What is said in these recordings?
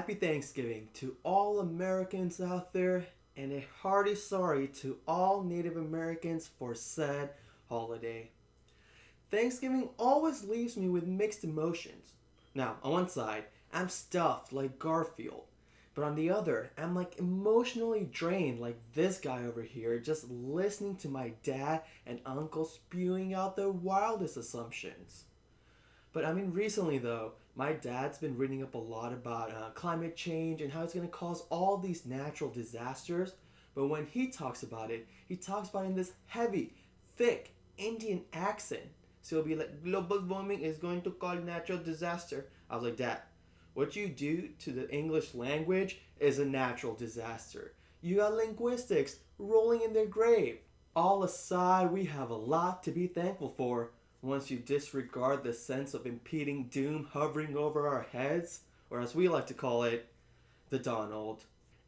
Happy Thanksgiving to all Americans out there, and a hearty sorry to all Native Americans for said holiday. Thanksgiving always leaves me with mixed emotions. Now, on one side, I'm stuffed like Garfield, but on the other, I'm like emotionally drained like this guy over here, just listening to my dad and uncle spewing out the wildest assumptions. But I mean, recently though, my dad's been reading up a lot about climate change and how it's going to cause all these natural disasters. But when he talks about it, he talks about it in this heavy, thick Indian accent. So he'll be like, global warming is going to cause natural disaster. I was like, Dad, what you do to the English language is a natural disaster. You got linguistics rolling in their grave. All aside, we have a lot to be thankful for once you disregard the sense of impending doom hovering over our heads, or as we like to call it, the Donald.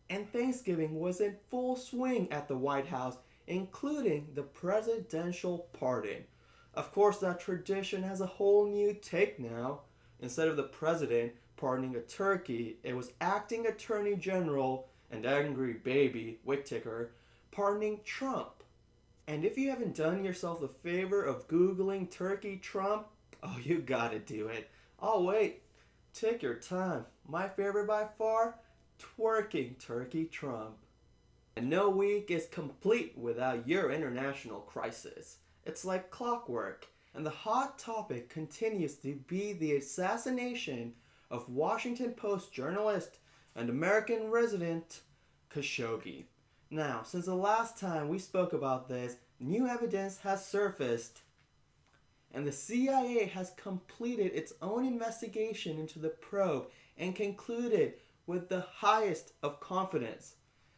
And Thanksgiving was in full swing at the White House, including the presidential pardon. Of course, that tradition has a whole new take now. Instead of the president pardoning a turkey, it was acting attorney general and angry baby Whittaker pardoning Trump. And if you haven't done yourself the favor of Googling Turkey Trump, oh, you gotta do it. Oh, wait. Take your time. My favorite by far, twerking Turkey Trump. And no week is complete without your international crisis. It's like clockwork. And the hot topic continues to be the assassination of Washington Post journalist and American resident Khashoggi. Now, since the last time we spoke about this, new evidence has surfaced, and the CIA has completed its own investigation into the probe and concluded with the highest of confidence.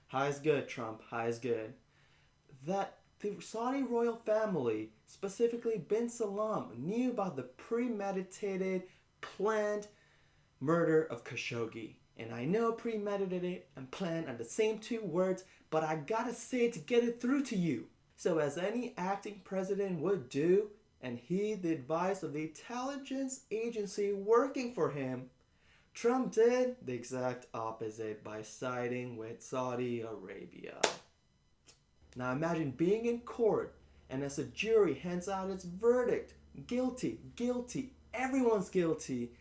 High is good, Trump, high is good. That the Saudi royal family, specifically bin Salman, knew about the premeditated, planned murder of Khashoggi. And I know premeditated and planned are the same two words, but I gotta say it to get it through to you. So as any acting president would do, and heed the advice of the intelligence agency working for him, Trump did the exact opposite by siding with Saudi Arabia. Now imagine being in court, and as the jury hands out its verdict, guilty, guilty, everyone's guilty,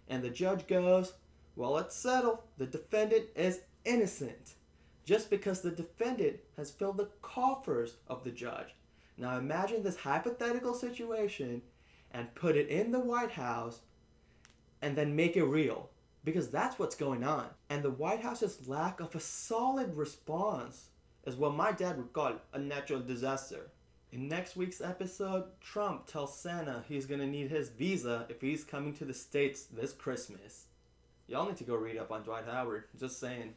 and the judge goes, well, it's settled. The defendant is innocent. Just because the defendant has filled the coffers of the judge. Now imagine this hypothetical situation and put it in the White House and then make it real. Because that's what's going on. And the White House's lack of a solid response is what my dad would call a natural disaster. In next week's episode, Trump tells Santa he's gonna need his visa if he's coming to the States this Christmas. Y'all need to go read up on Dwight Howard. Just saying.